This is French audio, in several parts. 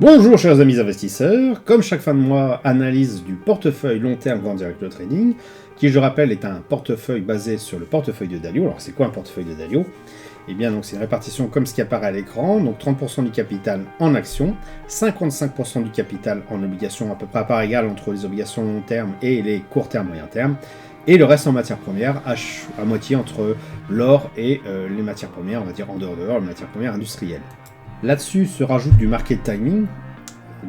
Bonjour chers amis investisseurs, comme chaque fin de mois, analyse du portefeuille long terme Grand Direct Trading, qui je rappelle est un portefeuille basé sur le portefeuille de Dalio. Alors c'est quoi un portefeuille de Dalio? Eh bien donc c'est une répartition comme ce qui apparaît à l'écran, donc 30% du capital en actions, 55% du capital en obligations à peu près à part égale entre les obligations long terme et les court terme moyen terme, et le reste en matières premières, à moitié entre l'or et les matières premières, on va dire en dehors de l'or, les matières premières industrielles. Là-dessus se rajoute du market timing.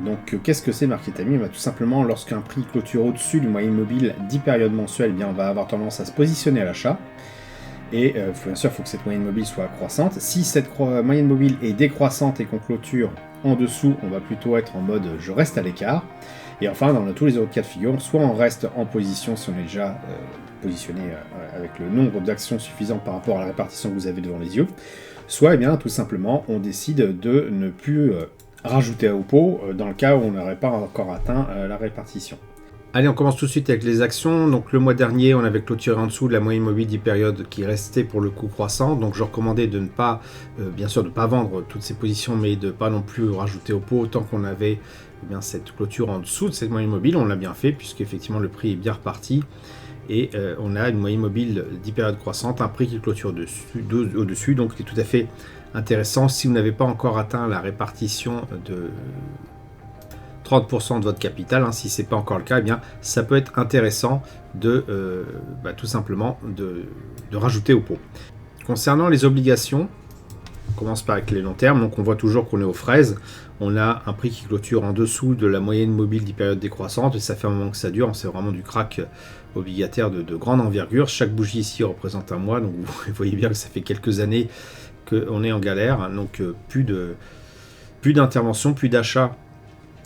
Donc qu'est-ce que c'est market timing? Tout simplement lorsqu'un prix clôture au-dessus du moyen mobile 10 périodes mensuelles, eh bien, on va avoir tendance à se positionner à l'achat. Et bien sûr, il faut que cette moyenne mobile soit croissante. Si cette moyenne mobile est décroissante et qu'on clôture en dessous, on va plutôt être en mode je reste à l'écart. Et enfin, dans tous les autres cas de figure, soit on reste en position si on est déjà positionné avec le nombre d'actions suffisant par rapport à la répartition que vous avez devant les yeux, soit eh bien, tout simplement on décide de ne plus rajouter au pot dans le cas où on n'aurait pas encore atteint la répartition. Allez, on commence tout de suite avec les actions. Donc le mois dernier, on avait clôturé en dessous de la moyenne mobile 10 périodes qui restait pour le coup croissant. Donc je recommandais de ne pas, bien sûr, de ne pas vendre toutes ces positions, mais de ne pas non plus rajouter au pot autant qu'on avait bien, cette clôture en dessous de cette moyenne mobile. On l'a bien fait puisqu'effectivement le prix est bien reparti. Et on a une moyenne mobile 10 périodes croissantes, un prix qui clôture au-dessus, donc c'est tout à fait intéressant. Si vous n'avez pas encore atteint la répartition de 30% de votre capital, si ce n'est pas encore le cas, eh bien, ça peut être intéressant de tout simplement de rajouter au pot. Concernant les obligations, on commence par avec les longs termes, donc on voit toujours qu'on est aux fraises. On a un prix qui clôture en dessous de la moyenne mobile 10 périodes décroissantes, et ça fait un moment que ça dure, c'est vraiment du crack obligataire de grande envergure. Chaque bougie ici représente un mois, donc vous voyez bien que ça fait quelques années qu'on est en galère, donc plus d'intervention, plus d'achat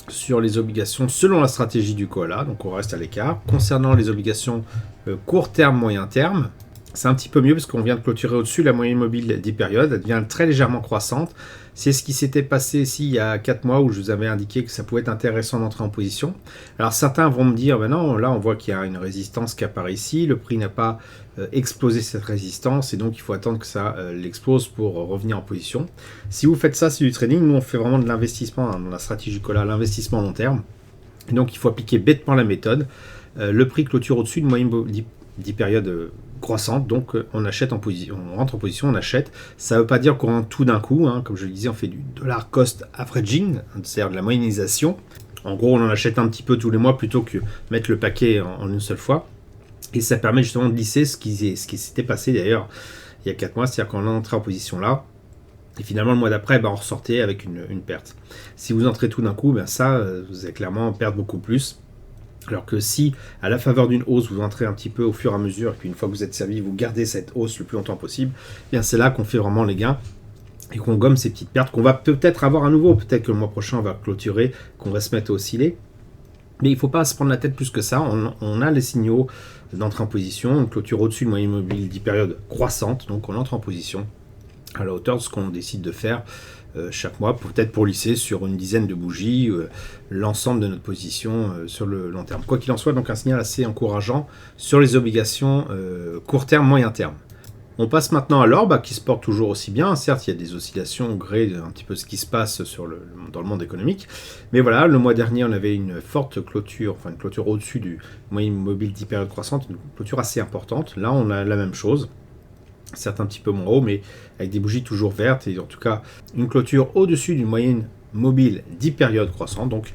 sur les obligations selon la stratégie du koala, donc on reste à l'écart. Concernant les obligations court terme, moyen terme, c'est un petit peu mieux parce qu'on vient de clôturer au-dessus la moyenne mobile 10 périodes, elle devient très légèrement croissante. C'est ce qui s'était passé ici il y a 4 mois où je vous avais indiqué que ça pouvait être intéressant d'entrer en position. Alors certains vont me dire, ben non, là on voit qu'il y a une résistance qui apparaît ici, le prix n'a pas explosé cette résistance et donc il faut attendre que ça l'explose pour revenir en position. Si vous faites ça, c'est du trading. Nous on fait vraiment de l'investissement dans la stratégie Koala, l'investissement long terme. Et donc il faut appliquer bêtement la méthode. Le prix clôture au-dessus de moyenne 10 périodes croissante, donc on achète en position, on rentre en position, on achète. Ça ne veut pas dire qu'on rentre tout d'un coup, comme je le disais, on fait du dollar cost averaging, c'est-à-dire de la moyennisation. En gros, on en achète un petit peu tous les mois plutôt que mettre le paquet en une seule fois. Et ça permet justement de lisser ce qui s'était passé d'ailleurs il y a 4 mois, c'est-à-dire qu'on est entré en position là, et finalement le mois d'après, on ressortait avec une perte. Si vous entrez tout d'un coup, ça, vous allez clairement perdre beaucoup plus. Alors que si, à la faveur d'une hausse, vous entrez un petit peu au fur et à mesure, et puis une fois que vous êtes servi, vous gardez cette hausse le plus longtemps possible, bien c'est là qu'on fait vraiment les gains, et qu'on gomme ces petites pertes, qu'on va peut-être avoir à nouveau, peut-être que le mois prochain on va clôturer, qu'on va se mettre à osciller. Mais il ne faut pas se prendre la tête plus que ça, on a les signaux d'entrée en position, on clôture au-dessus de moyenne mobile 10 périodes croissantes, donc on entre en position à la hauteur de ce qu'on décide de faire chaque mois, peut-être pour lisser sur une dizaine de bougies l'ensemble de notre position sur le long terme. Quoi qu'il en soit, donc un signal assez encourageant sur les obligations court terme, moyen terme. On passe maintenant à l'or, qui se porte toujours aussi bien. Certes, il y a des oscillations au gré d'un petit peu ce qui se passe dans le monde économique. Mais voilà, le mois dernier, on avait une forte clôture, enfin une clôture au-dessus du moyen mobile 10 périodes croissantes, une clôture assez importante. Là, on a la même chose. Certes un petit peu moins haut, mais avec des bougies toujours vertes, et en tout cas une clôture au-dessus d'une moyenne mobile 10 périodes croissantes. Donc,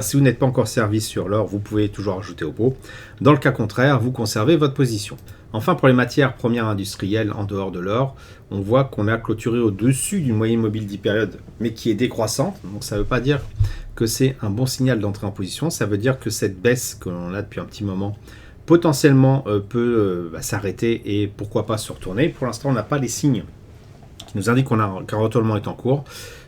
si vous n'êtes pas encore servi sur l'or, vous pouvez toujours ajouter au pot. Dans le cas contraire, vous conservez votre position. Enfin, pour les matières premières industrielles en dehors de l'or, on voit qu'on a clôturé au-dessus d'une moyenne mobile 10 périodes, mais qui est décroissante. Donc, ça ne veut pas dire que c'est un bon signal d'entrée en position. Ça veut dire que cette baisse que l'on a depuis un petit moment potentiellement peut s'arrêter et pourquoi pas se retourner. Pour l'instant, on n'a pas les signes qui nous indiquent qu'un retournement est en cours.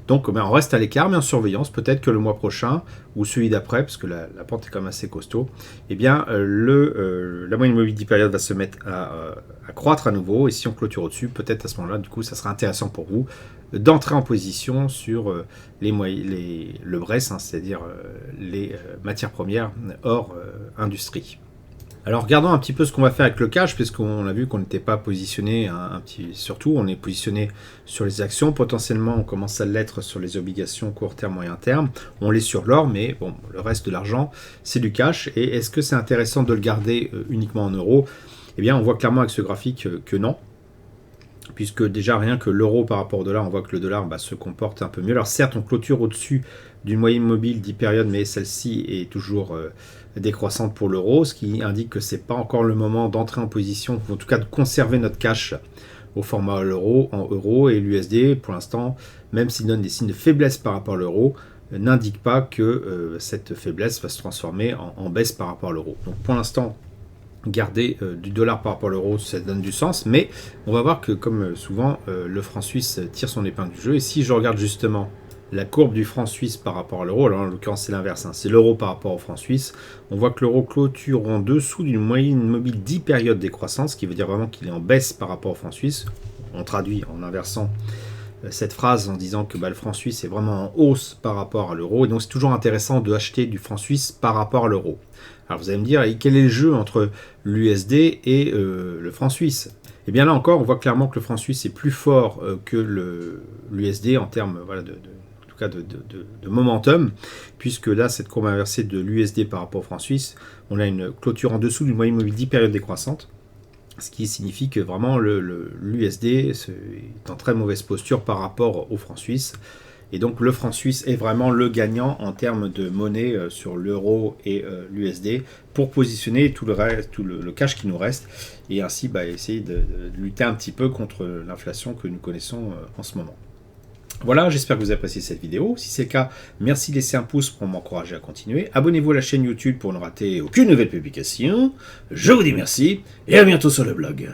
Donc on reste à l'écart, mais en surveillance. Peut-être que le mois prochain ou celui d'après, parce que la pente est quand même assez costaud, la moyenne mobile 10 périodes va se mettre à croître à nouveau. Et si on clôture au-dessus, peut-être à ce moment-là, du coup, ça sera intéressant pour vous d'entrer en position sur le BRESS, c'est-à-dire les matières premières hors industrie. Alors regardons un petit peu ce qu'on va faire avec le cash, puisqu'on a vu qu'on n'était pas positionné surtout on est positionné sur les actions, potentiellement on commence à l'être sur les obligations court terme, moyen terme, on l'est sur l'or, mais bon, le reste de l'argent c'est du cash, et est-ce que c'est intéressant de le garder uniquement en euros? Eh bien on voit clairement avec ce graphique que non, puisque déjà rien que l'euro par rapport au dollar, on voit que le dollar se comporte un peu mieux. Alors certes, on clôture au-dessus d'une moyenne mobile 10 périodes, mais celle-ci est toujours décroissante pour l'euro, ce qui indique que ce n'est pas encore le moment d'entrer en position, ou en tout cas de conserver notre cash au format euro, en euros, et l'USD, pour l'instant, même s'il donne des signes de faiblesse par rapport à l'euro, n'indique pas que cette faiblesse va se transformer en baisse par rapport à l'euro. Donc pour l'instant, garder du dollar par rapport à l'euro, ça donne du sens, mais on va voir que comme souvent le franc suisse tire son épingle du jeu, et si je regarde justement la courbe du franc suisse par rapport à l'euro, alors en l'occurrence c'est l'inverse, c'est l'euro par rapport au franc suisse, on voit que l'euro clôture en dessous d'une moyenne mobile 10 périodes décroissance, ce qui veut dire vraiment qu'il est en baisse par rapport au franc suisse. On traduit en inversant cette phrase en disant que le franc suisse est vraiment en hausse par rapport à l'euro, et donc c'est toujours intéressant de acheter du franc suisse par rapport à l'euro. Alors vous allez me dire, quel est le jeu entre l'USD et le franc suisse? Et bien là encore, on voit clairement que le franc suisse est plus fort que l'USD en termes de momentum, puisque là, cette courbe inversée de l'USD par rapport au franc suisse, on a une clôture en dessous d'une moyenne mobile 10 périodes décroissante, ce qui signifie que vraiment l'USD est en très mauvaise posture par rapport au franc suisse. Et donc le franc suisse est vraiment le gagnant en termes de monnaie sur l'euro et l'USD pour positionner tout le cash qui nous reste, et ainsi essayer de lutter un petit peu contre l'inflation que nous connaissons en ce moment. Voilà, j'espère que vous appréciez cette vidéo. Si c'est le cas, merci de laisser un pouce pour m'encourager à continuer. Abonnez-vous à la chaîne YouTube pour ne rater aucune nouvelle publication. Je vous dis merci et à bientôt sur le blog.